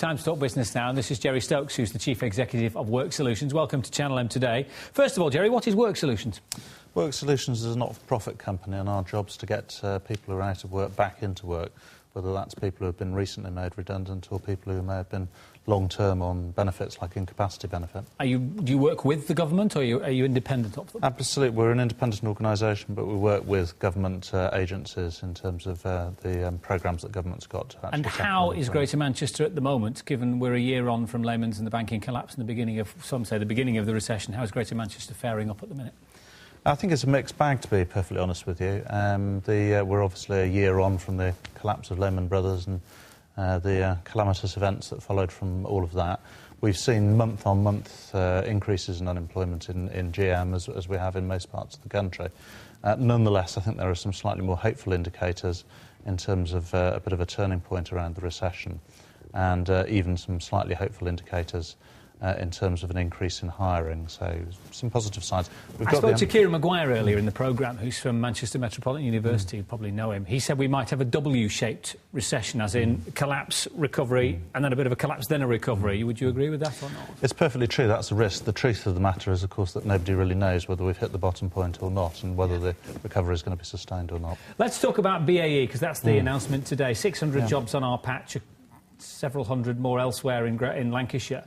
Time to talk business now, and this is Jerry Stokes, who's the Chief Executive of Work Solutions. Welcome to Channel M today. First of all, Jerry, what is Work Solutions? Work Solutions is a not-for-profit company, and our job's to get people who are out of work back into work, whether that's people who have been recently made redundant or people who may have been long-term on benefits like incapacity benefit. Do you work with the government, or are you independent of them? Absolutely. We're an independent organisation, but we work with government agencies in terms of the programmes that government's got to actually... And how is Greater Manchester at the moment, given we're a year on from Lehman's and the banking collapse and the beginning of, some say, the beginning of the recession? How is Greater Manchester faring up at the minute? I think it's a mixed bag, to be perfectly honest with you. We're obviously a year on from the collapse of Lehman Brothers and the calamitous events that followed from all of that. We've seen month-on-month increases in unemployment in GM, as we have in most parts of the country. Nonetheless, I think there are some slightly more hopeful indicators in terms of a bit of a turning point around the recession, and even some slightly hopeful indicators in terms of an increase in hiring, so some positive signs. I spoke to Kieran Maguire earlier in the programme, who's from Manchester Metropolitan University. You probably know him. He said we might have a W-shaped recession, as in collapse, recovery, and then a bit of a collapse, then a recovery. Would you agree with that or not? It's perfectly true. That's a risk. The truth of the matter is, of course, that nobody really knows whether we've hit the bottom point or not, and whether the recovery is going to be sustained or not. Let's talk about BAE, because that's the announcement today. 600 jobs on our patch, several hundred more elsewhere in Lancashire.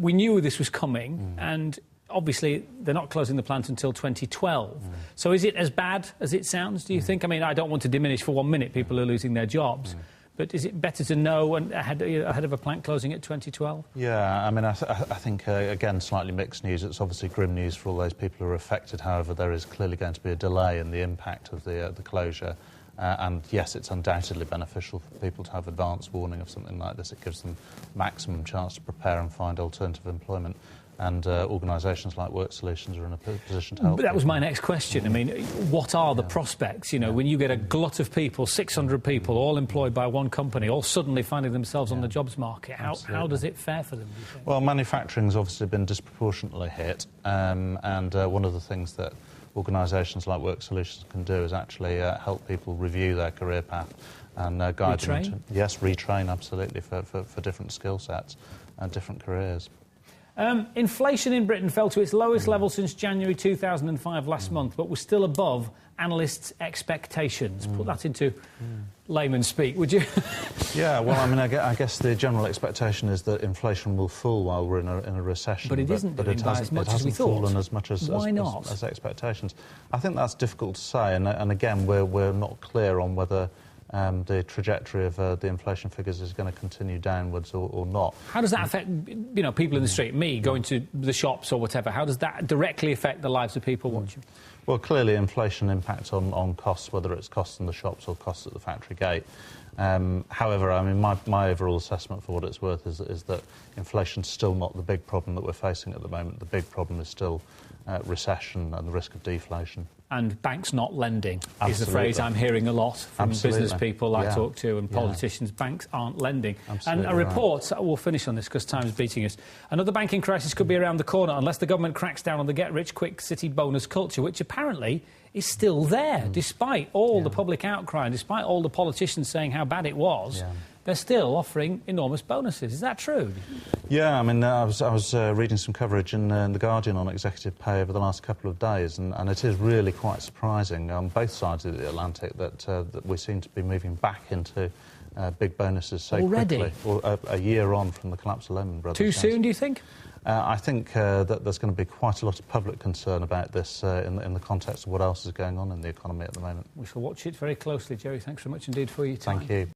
We knew this was coming, and obviously they're not closing the plant until 2012. So is it as bad as it sounds, do you think? I mean, I don't want to diminish for 1 minute people are losing their jobs, but is it better to know ahead of a plant closing at 2012? Yeah, I mean, I think, again, slightly mixed news. It's obviously grim news for all those people who are affected. However, there is clearly going to be a delay in the impact of the closure. And yes, it's undoubtedly beneficial for people to have advance warning of something like this. It gives them maximum chance to prepare and find alternative employment. And organisations like Work Solutions are in a position to help. But that was my next question. I mean, what are the prospects? You know, when you get a glut of people, 600 people, all employed by one company, all suddenly finding themselves on the jobs market, how does it fare for them, do you think? Well, manufacturing's obviously been disproportionately hit. And one of the things that organisations like Work Solutions can do is actually help people review their career path and guide them to... Yes, retrain, absolutely, for different skill sets and different careers. Inflation in Britain fell to its lowest level since January 2005 last month, but was still above analysts' expectations. Put that into layman's speak, would you? Yeah, well, I mean, I guess the general expectation is that inflation will fall while we're in a recession. But it isn't doing by as much as we thought. It hasn't fallen as much as expectations. I think that's difficult to say, and again, we're not clear on whether the trajectory of the inflation figures is going to continue downwards or not. How does that affect, you know, people in the street, me, going to the shops or whatever? How does that directly affect the lives of people watching? Well, clearly inflation impacts on costs, whether it's costs in the shops or costs at the factory gate. However, I mean, my overall assessment, for what it's worth, is that inflation's still not the big problem that we're facing at the moment. The big problem is still recession and the risk of deflation. And banks not lending is the phrase I'm hearing a lot from business people I talk to and politicians. Banks aren't lending. And a report, we'll finish on this because time's beating us, another banking crisis could be around the corner unless the government cracks down on the get-rich-quick city bonus culture, which apparently is still there, despite all the public outcry and despite all the politicians saying how bad it was. They're still offering enormous bonuses. Is that true? Yeah, I mean, I was reading some coverage in The Guardian on executive pay over the last couple of days, and it is really quite surprising on both sides of the Atlantic that we seem to be moving back into big bonuses so quickly. Or a year on from the collapse of Lehman Brothers. Too soon, do you think? I think that there's going to be quite a lot of public concern about this in the context of what else is going on in the economy at the moment. We shall watch it very closely. Jerry, thanks very much indeed for your time. Thank you.